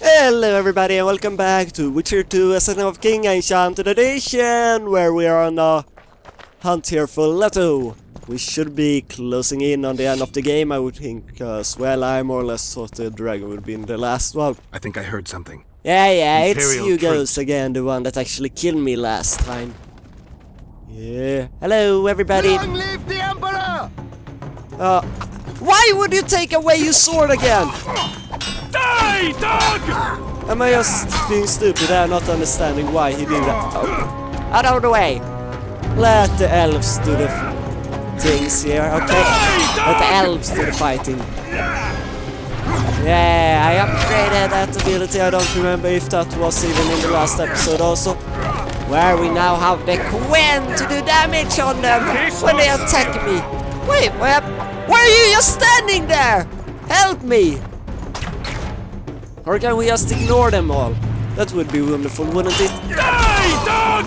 Hello everybody and welcome back to Witcher 2 Ascent of King Enchanted Edition, where we are on a hunt here for Leto. We should be closing in on the end of the game, I would think, because, well, I more or less thought the dragon would be in the last one. I think I heard something. Yeah, it's Imperial you troops. Ghost again, the one that actually killed me last time. Yeah. Hello everybody. Long live the Emperor! Why would you take away your sword again? Die, dog! Am I just being stupid and not understanding why he did that? Oh. Out of the way! Let the elves do the things here, okay? Let the elves do the fighting. Yeah, I upgraded that ability. I don't remember if that was even in the last episode also. Where we now have the Quen to do damage on them when they attack me. Wait, why are you just standing there? Help me! Or can we just ignore them all? That would be wonderful, wouldn't it? Die, dog!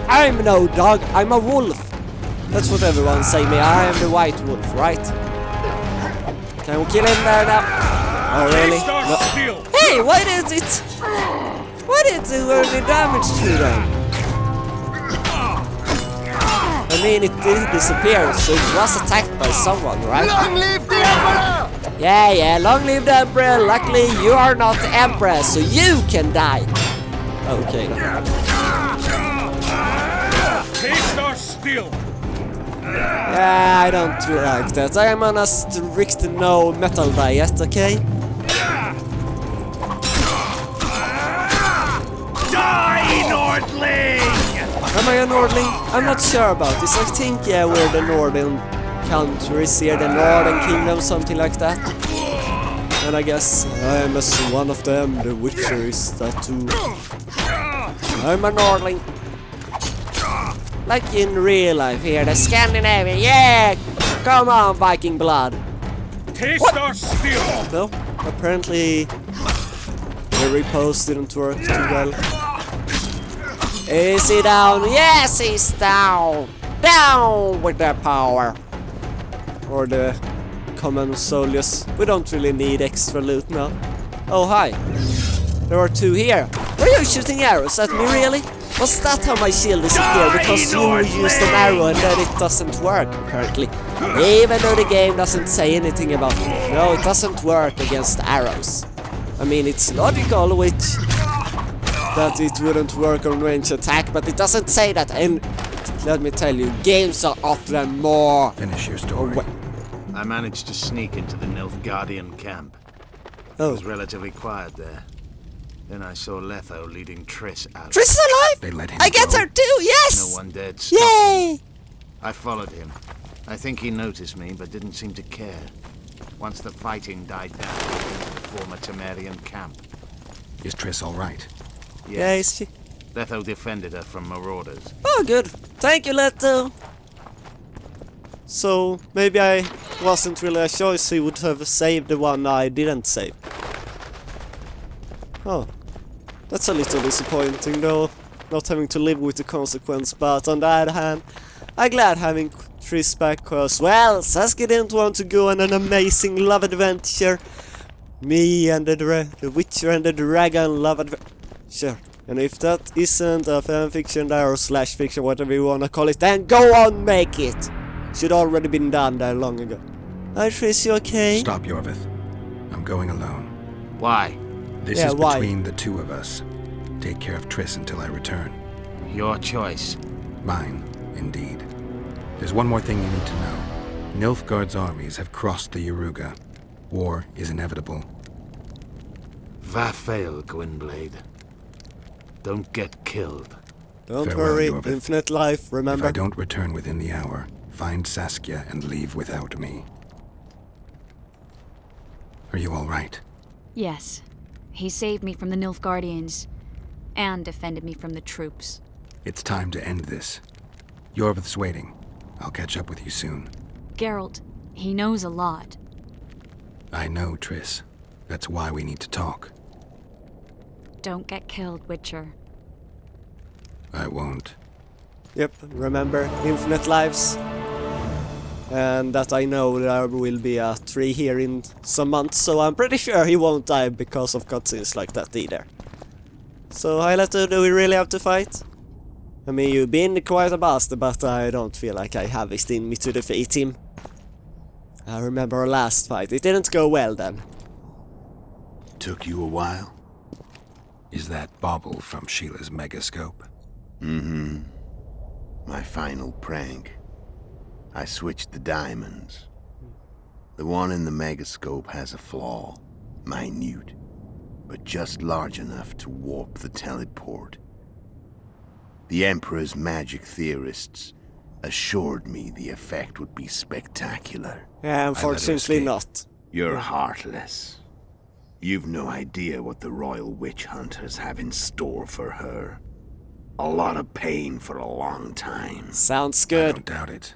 I'm no dog, I'm a wolf. That's what everyone say me, I am the white wolf, right? Can we kill him there now? Oh really? No. Hey, why did it do any damage to them? I mean, it did disappear, so it was attacked by someone, right? Long live the Emperor! Yeah, long live the Emperor. Luckily, you are not the Emperor, so you can die. Okay. Taste our steel! Yeah, I don't like that. I am on a strict no metal diet, okay? Die, Nordling! Am I a Nordling? I'm not sure about this. I think, yeah, we're the Northern countries here, the Northern Kingdom, something like that. And I guess I am as one of them, the Witcher is that too. I'm a Nordling. Like in real life here, the Scandinavian, yeah! Come on, Viking blood! Taste our steel! No, apparently the repost didn't work too well. Is he down? Yes, he's down! Down with the power! Or the common soldiers. We don't really need extra loot now. Oh, hi. There are two here. Were you shooting arrows at me, really? Was that how my shield disappeared? Because you used an arrow and then it doesn't work, apparently. Even though the game doesn't say anything about it. No, it doesn't work against arrows. I mean, it's logical, that it wouldn't work on range attack, but it doesn't say that. And let me tell you, games are often more... Finish your story. I managed to sneak into the Nilfgaardian camp. It Oh. was relatively quiet there. Then I saw Letho leading Triss out. Triss is alive! They let him I get go. her too, yes! No one dared stop him. Yay! I followed him. I think he noticed me, but didn't seem to care. Once the fighting died down, I went to the former Temerian camp. Is Triss all right? Yeah, is she? Letho defended her from marauders. Oh, good. Thank you, Leto. So, maybe I wasn't really a choice. He would have saved the one I didn't save. Oh. That's a little disappointing, though. Not having to live with the consequence, but on the other hand, I'm glad having Triss back, cause, well, Saskia didn't want to go on an amazing love adventure. Me and the Witcher and the Dragon love adventure. And if that isn't a fanfiction there or slash fiction, whatever you wanna call it, then go on, make it! Should already been done there long ago. Hi Triss, you okay? Stop, Yorvith. I'm going alone. Why? This Yeah, is why? between the two of us. Take care of Triss until I return. Your choice. Mine, indeed. There's one more thing you need to know. Nilfgaard's armies have crossed the Yaruga. War is inevitable. Va fail, Gwynblade. Don't get killed. Don't Farewell, worry, Yorvith. infinite life, If remember? I don't return within the hour, find Saskia and leave without me. Are you all right? Yes. He saved me from the Nilfgaardians and defended me from the troops. It's time to end this. Yorvith's waiting. I'll catch up with you soon. Geralt, he knows a lot. I know, Triss. That's why we need to talk. Don't get killed, Witcher. I won't. Yep, remember, infinite lives. And that I know there will be a tree here in some months, so I'm pretty sure he won't die because of cutscenes like that either. So Hylander, do we really have to fight? I mean, you've been quite a bastard, but I don't feel like I have it in me to defeat him. I remember our last fight, it didn't go well then. Took you a while? Is that Bauble from Sheila's megascope? Mm-hmm. My final prank. I switched the diamonds. The one in the megascope has a flaw. Minute. But just large enough to warp the teleport. The Emperor's magic theorists assured me the effect would be spectacular. Yeah, unfortunately escape. not. You're heartless. You've no idea what the Royal Witch Hunters have in store for her. A lot of pain for a long time. Sounds I good. don't doubt it.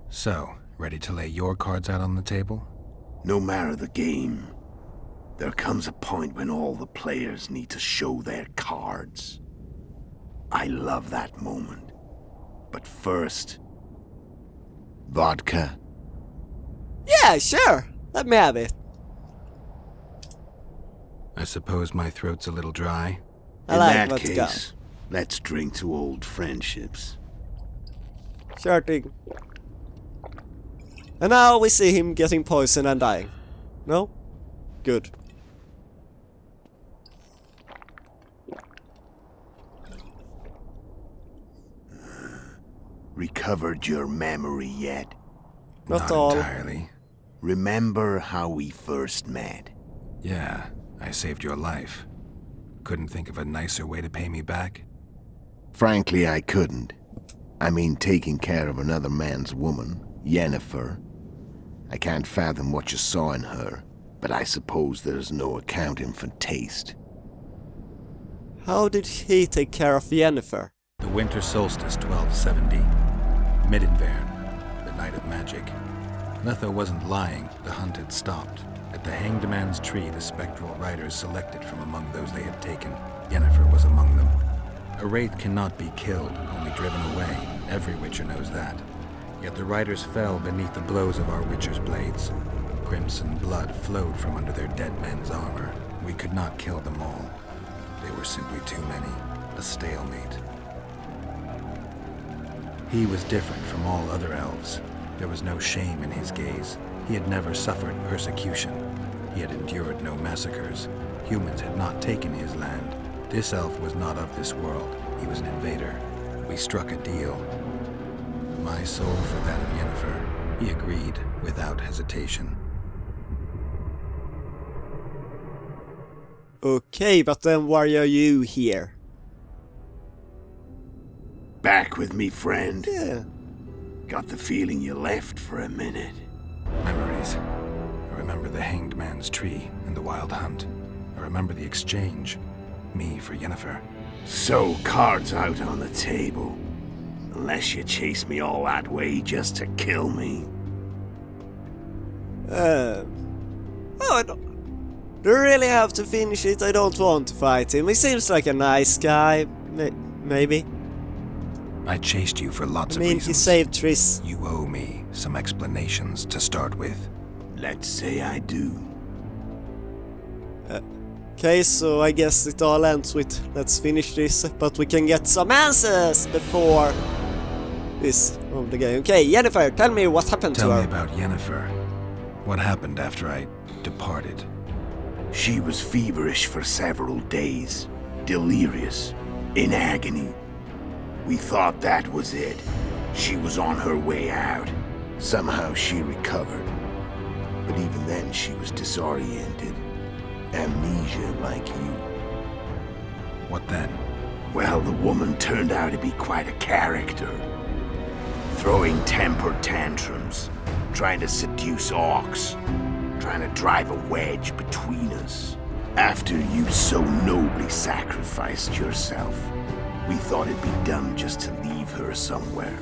So, ready to lay your cards out on the table? No matter the game, there comes a point when all the players need to show their cards. I love that moment. But first... vodka? Yeah, sure. Let me have it. I suppose my throat's a little dry. I In like that vodka. case, let's drink to old friendships. Sure thing. And now we see him getting poisoned and dying. No? Good. Recovered your memory yet? Not Not all. entirely. Remember how we first met? Yeah, I saved your life. Couldn't think of a nicer way to pay me back? Frankly, I couldn't. I mean, taking care of another man's woman, Yennefer. I can't fathom what you saw in her, but I suppose there's no accounting for taste. How did he take care of Yennefer? The winter solstice 1270. Midinvern, the night of magic. Letho wasn't lying, the hunt had stopped. At the Hanged Man's Tree, the spectral riders selected from among those they had taken. Yennefer was among them. A wraith cannot be killed, only driven away. Every witcher knows that. Yet the riders fell beneath the blows of our witcher's blades. Crimson blood flowed from under their dead men's armor. We could not kill them all. They were simply too many. A stalemate. He was different from all other elves. There was no shame in his gaze. He had never suffered persecution. He had endured no massacres. Humans had not taken his land. This elf was not of this world. He was an invader. We struck a deal. My soul for that of Yennefer. He agreed without hesitation. Okay, but then why are you here? Back with me, friend. Yeah. Got the feeling you left for a minute. Memories. I remember the Hanged Man's Tree and the Wild Hunt. I remember the exchange. Me for Yennefer. So, cards out on the table. Unless you chase me all that way just to kill me. Oh, I don't... Do you really have to finish it? I don't want to fight him. He seems like a nice guy. Maybe. I chased you for lots I of mean, reasons. he saved Triss. You owe me some explanations to start with. Let's say I do. Okay, so I guess it all ends with let's finish this, but we can get some answers before this of the game. Okay, Yennefer, tell me what happened Tell to me her. about Yennefer. What happened after I departed? She was feverish for several days, delirious, in agony. We thought that was it. She was on her way out. Somehow she recovered. But even then she was disoriented. Amnesia like you. What then? Well, the woman turned out to be quite a character. Throwing temper tantrums, trying to seduce orcs, trying to drive a wedge between us. After you so nobly sacrificed yourself, we thought it'd be dumb just to leave her somewhere.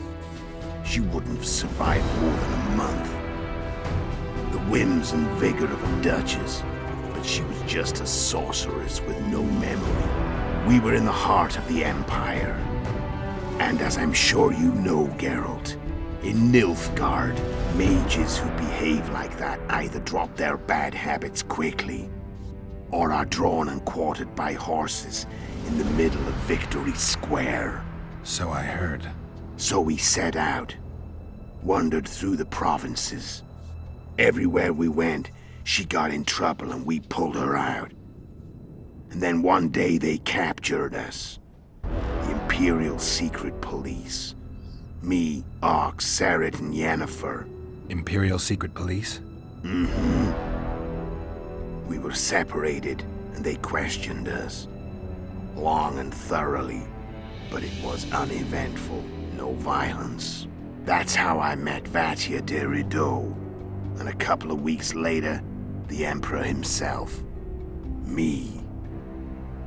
She wouldn't have survived more than a month. The whims and vigor of a duchess, but she was just a sorceress with no memory. We were in the heart of the Empire. And as I'm sure you know, Geralt, In Nilfgaard, mages who behave like that either drop their bad habits quickly, or are drawn and quartered by horses in the middle of Victory Square. So I heard. So we set out, wandered through the provinces. Everywhere we went, she got in trouble and we pulled her out. And then one day they captured us. The Imperial Secret Police. Me, Ox, Sarret, and Yennefer. Imperial Secret Police? Mm-hmm. We were separated, and they questioned us. Long and thoroughly, but it was uneventful, no violence. That's how I met Vatia de Rideau. And a couple of weeks later, the Emperor himself. Me.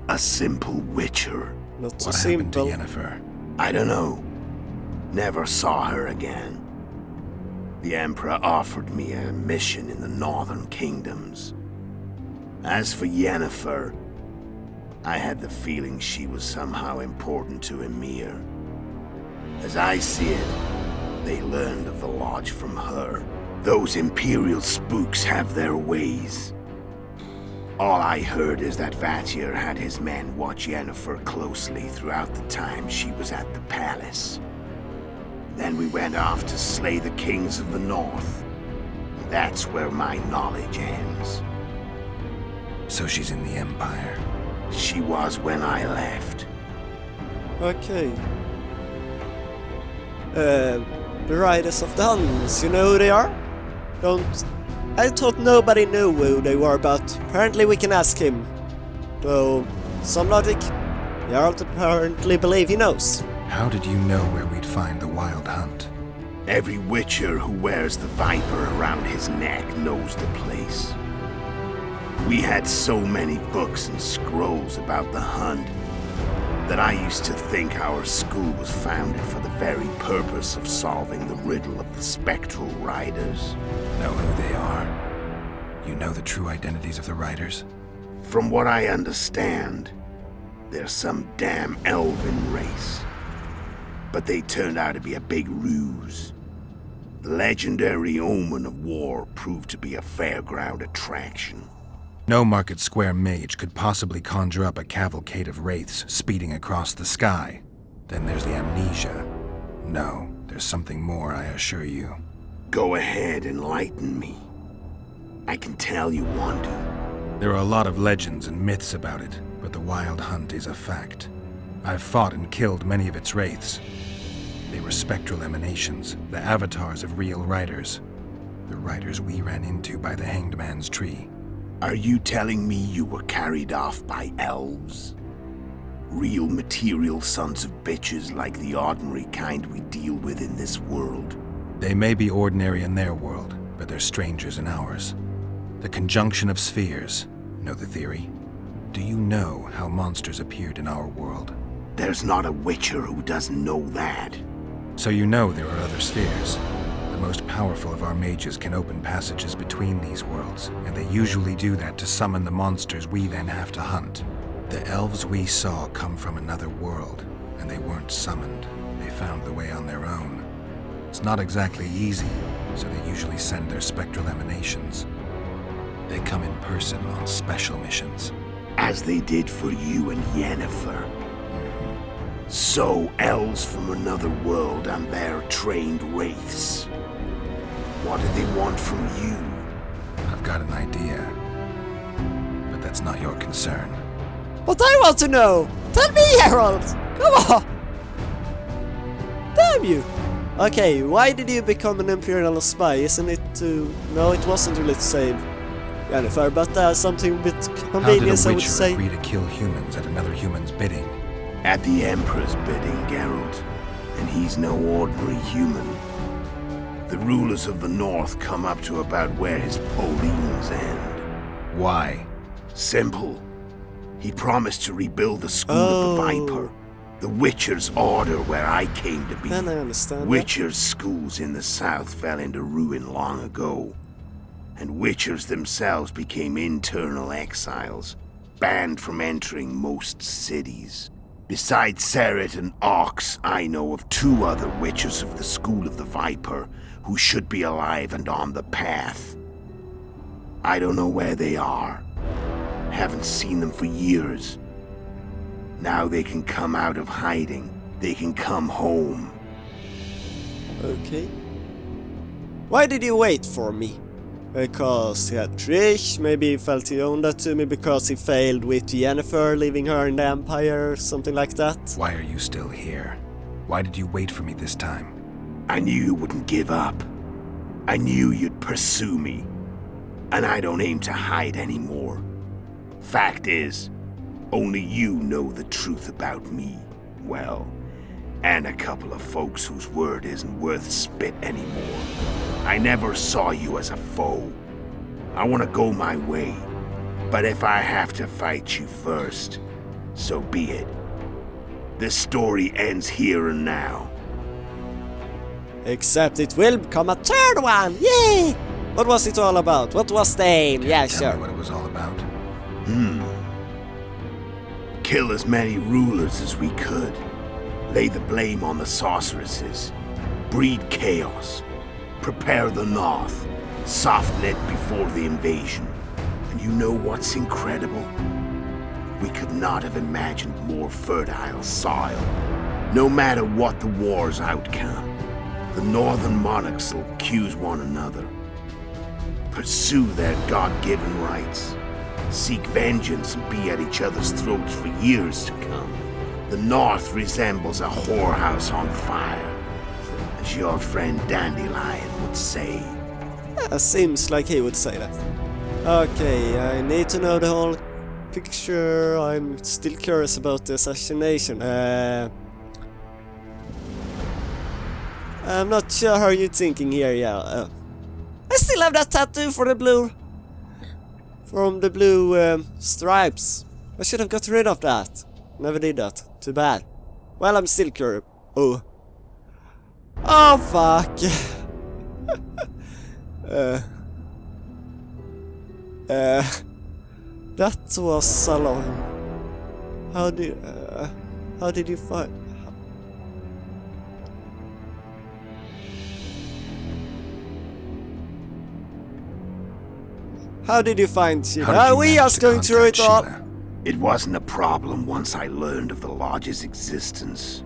A simple witcher. Not so What happened to simple. Yennefer? I don't know. Never saw her again. The Emperor offered me a mission in the Northern Kingdoms. As for Yennefer, I had the feeling she was somehow important to Emir. As I see it, they learned of the Lodge from her. Those Imperial spooks have their ways. All I heard is that Vatir had his men watch Yennefer closely throughout the time she was at the palace. Then we went off to slay the kings of the north. That's where my knowledge ends. So she's in the Empire. She was when I left. Okay. The Riders of the Huns, you know who they are? I thought nobody knew who they were, but apparently we can ask him. Though, some logic, Jarl apparently believe he knows. How did you know where we'd find the Wild Hunt? Every witcher who wears the viper around his neck knows the place. We had so many books and scrolls about the hunt that I used to think our school was founded for the very purpose of solving the riddle of the spectral riders. Know who they are? You know the true identities of the riders? From what I understand, they're some damn elven race. But they turned out to be a big ruse. The legendary Omen of War proved to be a fairground attraction. No Market Square mage could possibly conjure up a cavalcade of wraiths speeding across the sky. Then there's the amnesia. No, there's something more, I assure you. Go ahead, enlighten me. I can tell you want to. There are a lot of legends and myths about it, but the Wild Hunt is a fact. I've fought and killed many of its wraiths. They were spectral emanations, the avatars of real riders. The riders we ran into by the Hanged Man's Tree. Are you telling me you were carried off by elves? Real material sons of bitches like the ordinary kind we deal with in this world? They may be ordinary in their world, but they're strangers in ours. The conjunction of spheres. Know the theory? Do you know how monsters appeared in our world? There's not a witcher who doesn't know that. So you know there are other spheres. The most powerful of our mages can open passages between these worlds, and they usually do that to summon the monsters we then have to hunt. The elves we saw come from another world, and they weren't summoned. They found the way on their own. It's not exactly easy, so they usually send their spectral emanations. They come in person on special missions. As they did for you and Yennefer. So, elves from another world and their trained wraiths. What do they want from you? I've got an idea, but that's not your concern. But I want to know! Tell me, Harold! Come on! Damn you! Okay, why did you become an Imperial spy? Isn't it to... No, it wasn't really to save Yennefer, but something with convenience, How I did a would witcher say. agree to kill humans at another human's bidding? At the Emperor's bidding, Geralt. And he's no ordinary human. The rulers of the North come up to about where his Pauline's end. Why? Simple. He promised to rebuild the School of the Viper. The Witcher's Order where I came to be. Then I understand. Witcher's schools in the south fell into ruin long ago. And Witchers themselves became internal exiles, banned from entering most cities. Besides Seret and Ox, I know of 2 other witches of the School of the Viper who should be alive and on the path. I don't know where they are. Haven't seen them for years. Now they can come out of hiding. They can come home. Okay. Why did you wait for me? Because he had Trish, maybe he felt he owned that to me because he failed with Yennefer, leaving her in the Empire, or something like that. Why are you still here? Why did you wait for me this time? I knew you wouldn't give up. I knew you'd pursue me. And I don't aim to hide anymore. Fact is, only you know the truth about me. Well, and a couple of folks whose word isn't worth spit anymore. I never saw you as a foe. I want to go my way. But if I have to fight you first, so be it. This story ends here and now. Except it will become a third one! Yay! What was it all about? What was the aim? Yeah, Tell sure. me what it was all about. Kill as many rulers as we could. Lay the blame on the sorceresses. Breed chaos. Prepare the North. Soft-lit before the invasion. And you know what's incredible? We could not have imagined more fertile soil. No matter what the war's outcome, the Northern monarchs will accuse one another. Pursue their God-given rights. Seek vengeance and be at each other's throats for years to come. The North resembles a whorehouse on fire, as your friend Dandelion would say. Seems like he would say that. Okay, I need to know the whole picture. I'm still curious about the assassination. I'm not sure how you're thinking here, yeah. I still have that tattoo for the blue... From the blue stripes. I should have got rid of that. Never did that. Too bad. Well, I'm still curious. Oh. Oh, fuck. That was so long. How did you find... How did you find Sheila? How did you We manage are to going through it contact all. Sheila? It wasn't a problem once I learned of the Lodge's existence.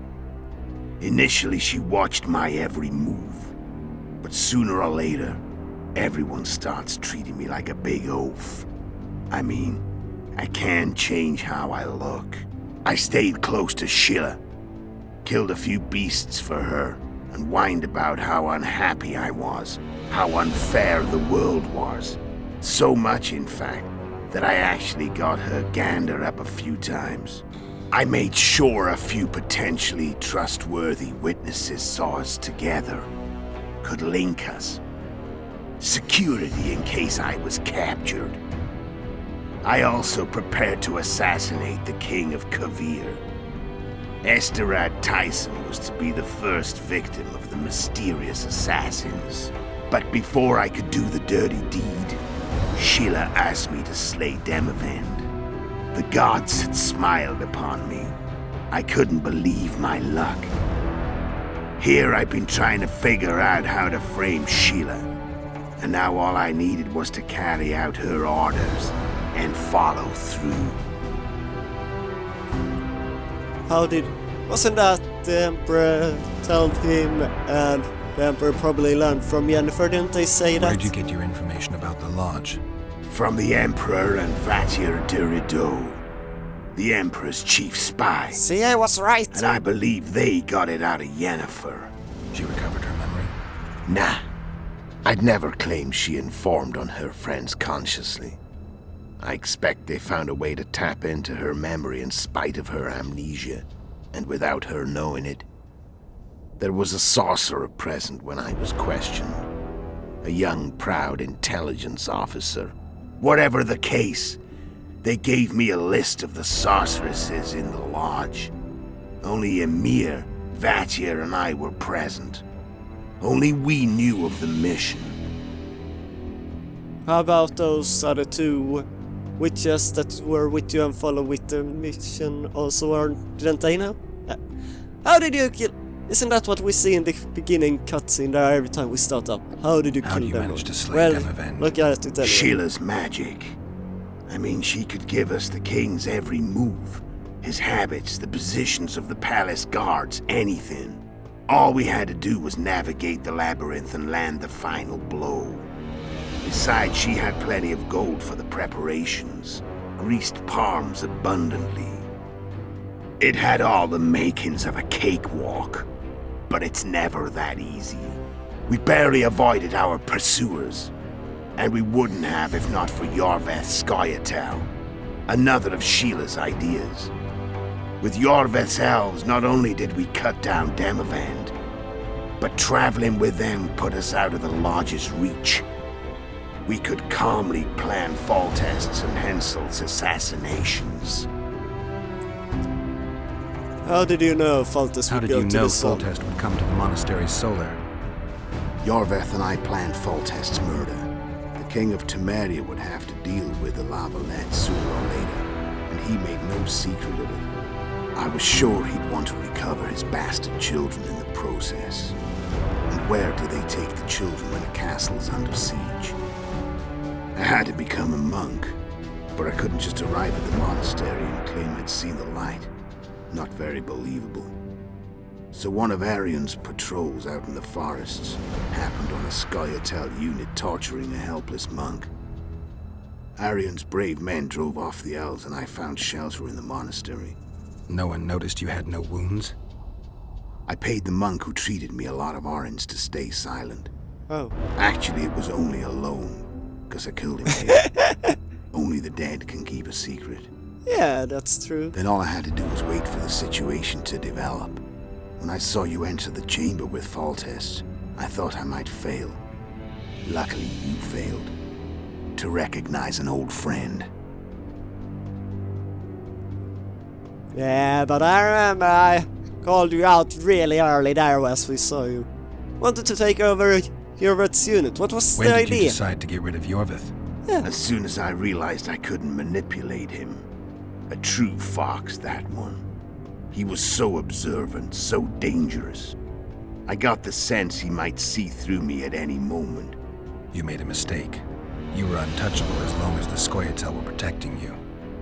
Initially, she watched my every move. But sooner or later, everyone starts treating me like a big oaf. I mean, I can't change how I look. I stayed close to Sheila, killed a few beasts for her, and whined about how unhappy I was, how unfair the world was. So much, in fact, that I actually got her gander up a few times. I made sure a few potentially trustworthy witnesses saw us together, could link us. Security in case I was captured. I also prepared to assassinate the King of Kavir. Esterad Tyson was to be the first victim of the mysterious assassins. But before I could do the dirty deed, Sheila asked me to slay Demavend. The gods had smiled upon me. I couldn't believe my luck. Here I've been trying to figure out how to frame Sheila. And now all I needed was to carry out her orders and follow through. Wasn't that the Emperor told him, and the Emperor probably learned from Yennefer, didn't they say that? Where'd you get your information about the Lodge? From the Emperor and Vatir de Rideau, the Emperor's chief spy. See, I was right. And I believe they got it out of Yennefer. She recovered her memory? Nah. I'd never claimed she informed on her friends consciously. I expect they found a way to tap into her memory in spite of her amnesia, and without her knowing it. There was a sorcerer present when I was questioned. A young, proud intelligence officer. Whatever the case, they gave me a list of the sorceresses in the Lodge. Only Emir, Vatir, and I were present. Only we knew of the mission. How about those other two witches that were with you and follow with the mission also didn't they know? How did you kill? Isn't that what we see in the beginning cutscene there every time we start up? How did you How kill do you them? manage to slay Well, Demavend? look at it anyway. Sheila's magic. I mean, she could give us the king's every move. His habits, the positions of the palace guards, anything. All we had to do was navigate the labyrinth and land the final blow. Besides, she had plenty of gold for the preparations. Greased palms abundantly. It had all the makings of a cakewalk. But it's never that easy. We barely avoided our pursuers. And we wouldn't have if not for Yorveth Scoia'tael, another of Sheila's ideas. With Yorveth's elves, not only did we cut down Demavend, but traveling with them put us out of the Lodge's reach. We could calmly plan Foltest's and Hensel's assassinations. How did you know Foltest How would did go you to know the sun? Foltest would come to the monastery's solar? Yorveth and I planned Foltest's murder. The King of Temeria would have to deal with the Lavalette sooner or later, and he made no secret of it. I was sure he'd want to recover his bastard children in the process. And where do they take the children when a castle is under siege? I had to become a monk, but I couldn't just arrive at the monastery and claim I'd seen the light. Not very believable. So one of Arion's patrols out in the forests happened on a Scoia'tael unit torturing a helpless monk. Arion's brave men drove off the elves and I found shelter in the monastery. No one noticed you had no wounds? I paid the monk who treated me a lot of orange to stay silent. Oh. Actually, it was only a loan, because I killed him here. Only the dead can keep a secret. Yeah, that's true. Then all I had to do was wait for the situation to develop. When I saw you enter the chamber with Foltest, I thought I might fail. Luckily, you failed. To recognize an old friend. Yeah, but I remember I called you out really early there as we saw you. Wanted to take over Yorveth's unit. What was When the did you idea? decide to get rid of Yorveth? As soon as I realized I couldn't manipulate him. A true fox, that one. He was so observant, so dangerous. I got the sense he might see through me at any moment. You made a mistake. You were untouchable as long as the Scoia'tael were protecting you.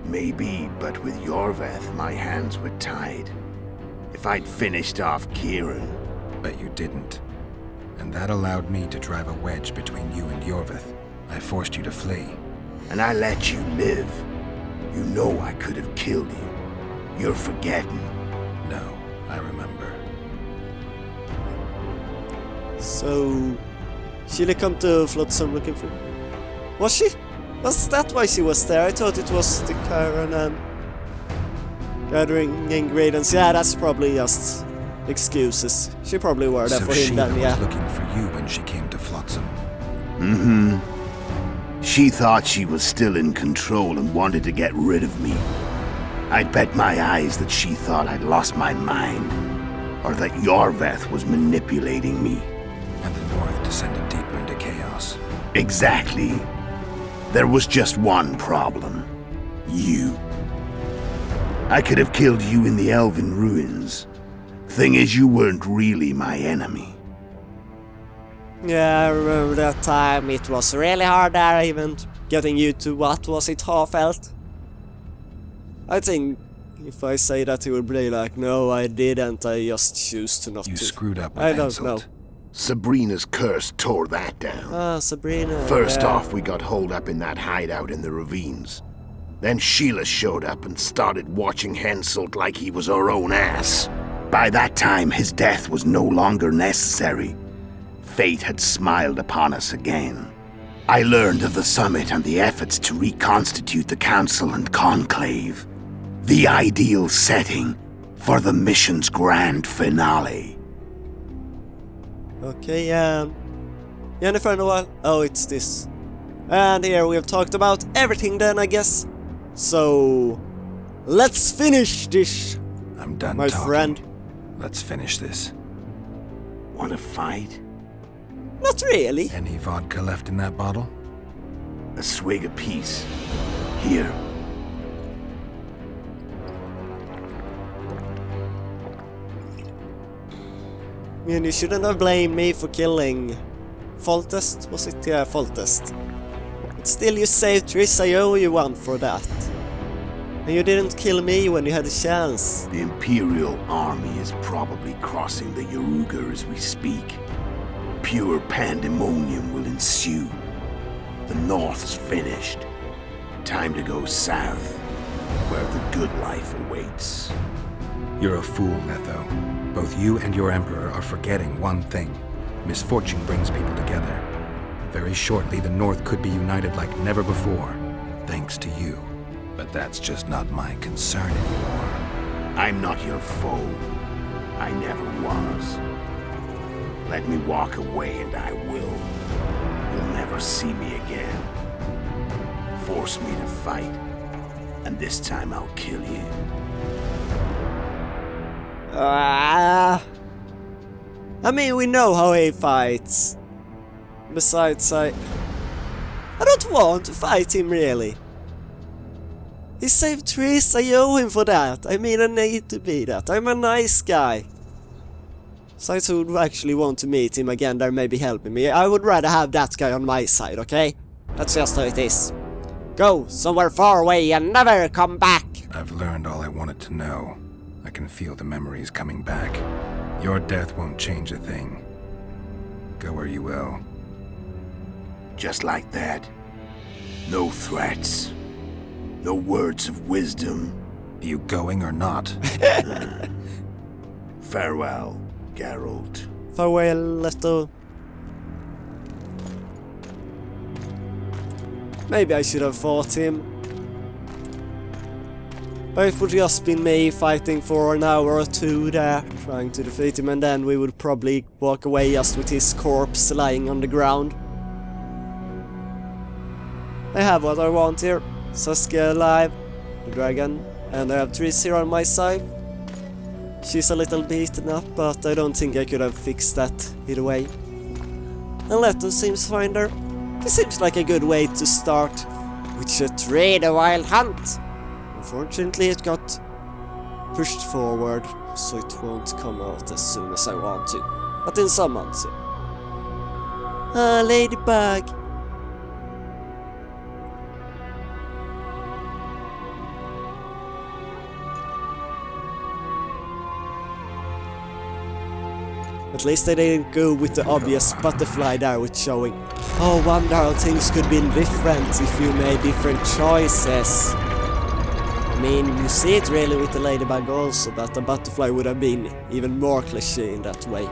Maybe, but with Yorveth, my hands were tied. If I'd finished off Kieran, But you didn't. And that allowed me to drive a wedge between you and Yorveth. I forced you to flee. and I let you live, you know I could have killed you. You're forgetting. No, I remember. So, Sheila come to Flotsam looking for... Was she? Was that why she was there? I thought it was the Chiron and gathering ingredients. Yeah, that's probably just excuses. She probably were there So for him Sheila then, yeah. was looking for you when she came to Flotsam. Mm-hmm. She thought she was still in control and wanted to get rid of me. I'd bet my eyes that she thought I'd lost my mind, or that Yorveth was manipulating me. And the North descended deeper into chaos. Exactly. There was just one problem. You. I could have killed you in the Elven ruins. Thing is, you weren't really my enemy. Yeah, I remember that time. It was really hard there, even getting you to, what was it, Halfelt? I think if I say that, he would be like, no, I didn't, I just choose to not You to. screwed up with I don't Henselt. know. Sabrina's curse tore that down. Ah, Sabrina. First yeah. off, we got holed up in that hideout in the ravines. Then Sheila showed up and started watching Henselt like he was her own ass. By that time, his death was no longer necessary. Fate had smiled upon us again. I learned of the summit and the efforts to reconstitute the council and conclave. The ideal setting for the mission's grand finale. Okay, Jennifer Noel. Oh, it's this. And here we have talked about everything then, I guess. So, let's finish this, I'm done my talking. friend. Let's finish this. Want to fight? Not really. Any vodka left in that bottle? A swig apiece. Here. I mean, you shouldn't have blamed me for killing Foltest, was it? Yeah, Foltest. But still, you saved Triss, I owe you one for that. And you didn't kill me when you had a chance. The Imperial army is probably crossing the Yaruga as we speak. Pure pandemonium will ensue. The North's finished. Time to go south, where the good life awaits. You're a fool, Netho. Both you and your Emperor are forgetting one thing. Misfortune brings people together. Very shortly, the North could be united like never before, thanks to you. But that's just not my concern anymore. I'm not your foe. I never was. Let me walk away and I will. You'll never see me again. Force me to fight, and this time I'll kill you. I mean, we know how he fights. Besides, I don't want to fight him, really. He saved Triss, I owe him for that. I mean, I need to be that. I'm a nice guy. So I would actually want to meet him again, there maybe helping me. I would rather have that guy on my side, okay? That's just how it is. Go somewhere far away and never come back. I've learned all I wanted to know. I can feel the memories coming back. Your death won't change a thing. Go where you will. Just like that. No threats. No words of wisdom. You going or not? Farewell, Geralt. Farewell, Leto. Maybe I should have fought him. But it would just been me fighting for an hour or two there, trying to defeat him, and then we would probably walk away just with his corpse lying on the ground. I have what I want here. Saskia alive, the dragon, and I have Triss here on my side. She's a little beaten up, but I don't think I could have fixed that either way. And Leto seems fine there. This seems like a good way to start. We should trade a wild hunt. Unfortunately, it got pushed forward, so it won't come out as soon as I want to. But in some months. Ah, ladybug. At least they didn't go with the obvious butterfly there with showing. Oh, wonder how things could be different if you made different choices. I mean, you see it really with the ladybug also, but the butterfly would have been even more cliché in that way.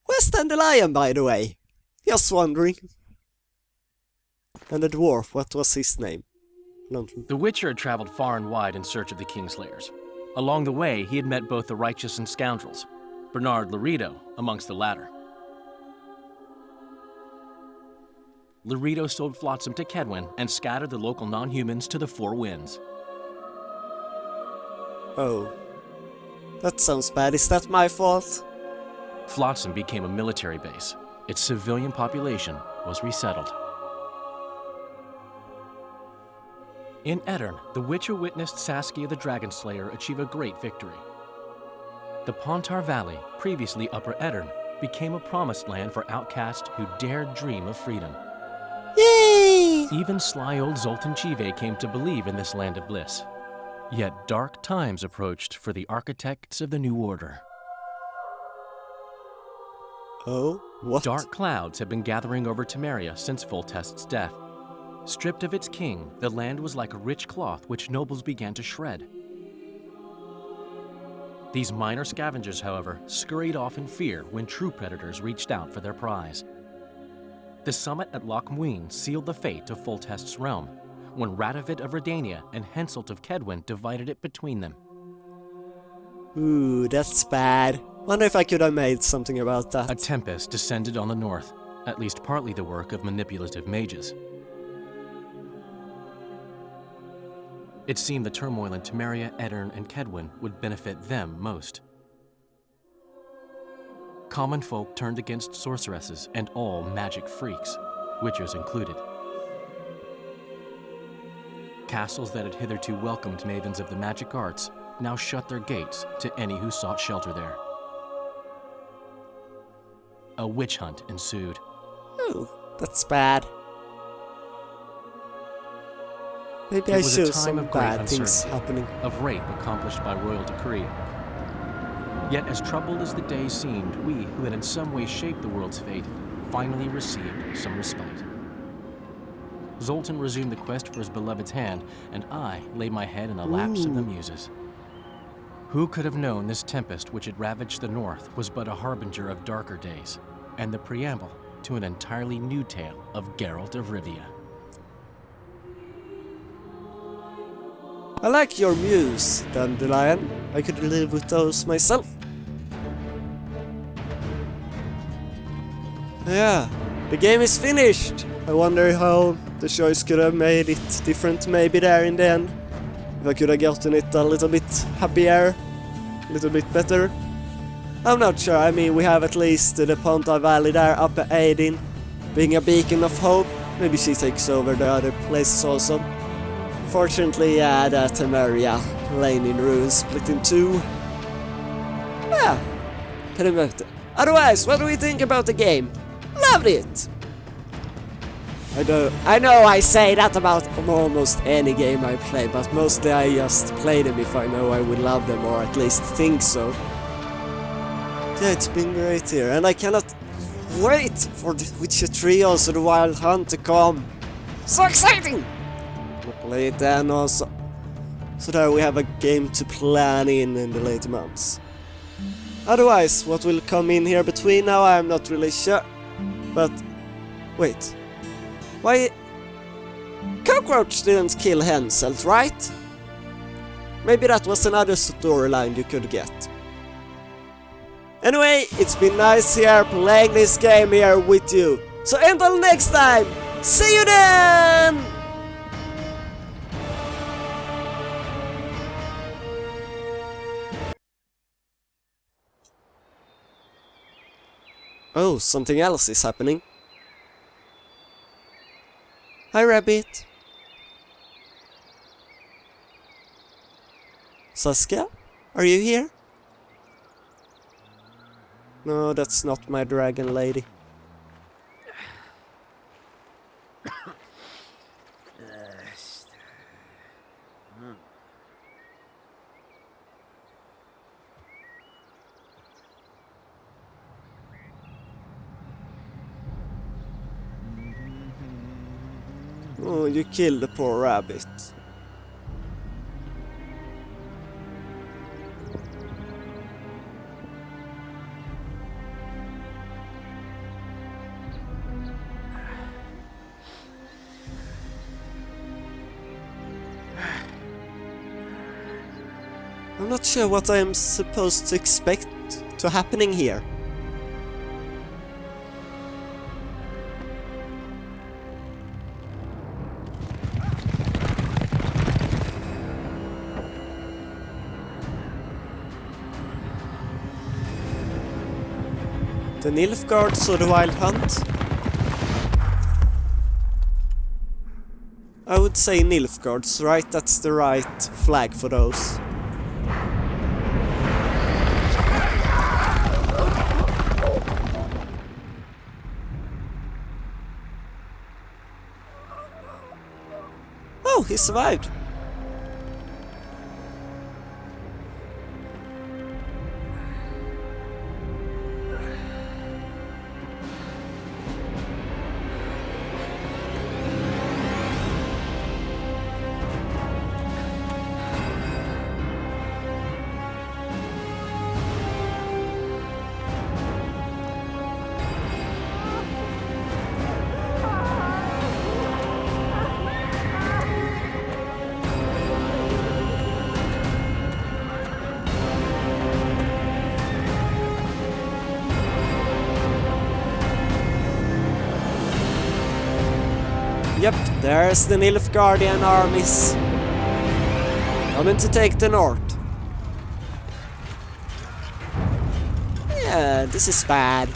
Where's Dandelion, by the way? Just wondering. And the dwarf, what was his name? The Witcher had traveled far and wide in search of the Kingslayers. Along the way, he had met both the righteous and scoundrels, Bernard Laredo amongst the latter. Laredo sold Flotsam to Kedwen and scattered the local non-humans to the four winds. Oh. That sounds bad. Is that my fault? Flotsam became a military base. Its civilian population was resettled. In Aedirn, the Witcher witnessed Saskia the Dragonslayer achieve a great victory. The Pontar Valley, previously Upper Aedirn, became a promised land for outcasts who dared dream of freedom. Yay! Even sly old Zoltan Chive came to believe in this land of bliss. Yet dark times approached for the architects of the New Order. Oh, what? Dark clouds had been gathering over Temeria since Foltest's death. Stripped of its king, the land was like a rich cloth which nobles began to shred. These minor scavengers, however, scurried off in fear when true predators reached out for their prize. The summit at Loch Muin sealed the fate of Foltest's realm, when Radovid of Redania and Henselt of Kedwen divided it between them. Ooh, that's bad. Wonder if I could have made something about that. A tempest descended on the north, at least partly the work of manipulative mages. It seemed the turmoil in Temeria, Aedirn, and Kedwen would benefit them most. Common folk turned against sorceresses and all magic freaks, witchers included. Castles that had hitherto welcomed mavens of the magic arts now shut their gates to any who sought shelter there. A witch hunt ensued. Oh, that's bad. Maybe It I was a saw time some of great bad things uncertainty, happening. of rape accomplished by royal decree. Yet as troubled as the days seemed, we, who had in some way shaped the world's fate, finally received some respite. Zoltan resumed the quest for his beloved's hand, and I laid my head in the laps of the muses. Who could have known this tempest which had ravaged the north was but a harbinger of darker days, and the preamble to an entirely new tale of Geralt of Rivia. I like your muse, Dandelion. I could live with those myself. Yeah, the game is finished. I wonder how the choice could have made it different maybe there in the end. If I could have gotten it a little bit happier, a little bit better. I'm not sure. I mean, we have at least the Ponta Valley there up at Aidin, being a beacon of hope. Maybe she takes over the other places also. Fortunately, yeah, the Temeria laying in ruins, split in two. Yeah, pretty much. Otherwise, what do we think about the game? Loved it! I know I say that about almost any game I play, but mostly I just play them if I know I will love them, or at least think so. Yeah, it's been great here, and I cannot wait for the Witcher 3 also, the Wild Hunt to come. So exciting! We'll play it then also. So there we have a game to plan in the later months. Otherwise, what will come in here between now, I'm not really sure. But, wait. Why? Cockroach didn't kill Henselt, right? Maybe that was another storyline you could get. Anyway, it's been nice here playing this game here with you. So until next time, see you then! Oh, something else is happening. Hi, Rabbit. Saskia? Are you here? No, that's not my dragon lady. Oh, you killed the poor rabbit. I'm not sure what I am supposed to expect to happening here. The Nilfgaards or the Wild Hunt? I would say Nilfgaards, right? That's the right flag for those. Oh, he survived! Yep, there's the Nilfgaardian armies. Coming to take the north. Yeah, this is bad.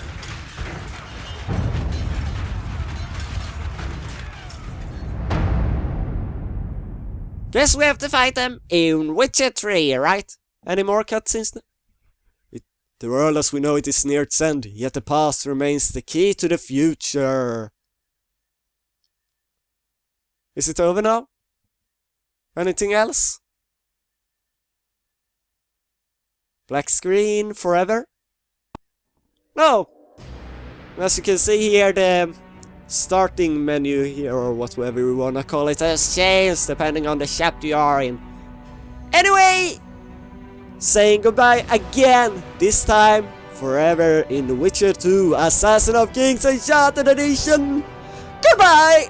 Guess we have to fight them in Witcher 3, right? Any more cutscenes? The world as we know it is near its end, yet the past remains the key to the future. Is it over now? Anything else? Black screen forever? No! As you can see here, the starting menu here, or whatever we wanna call it, has changed depending on the chapter you are in. Anyway! Saying goodbye again, this time forever in The Witcher 2 Assassin of Kings Enchanted Edition. Goodbye!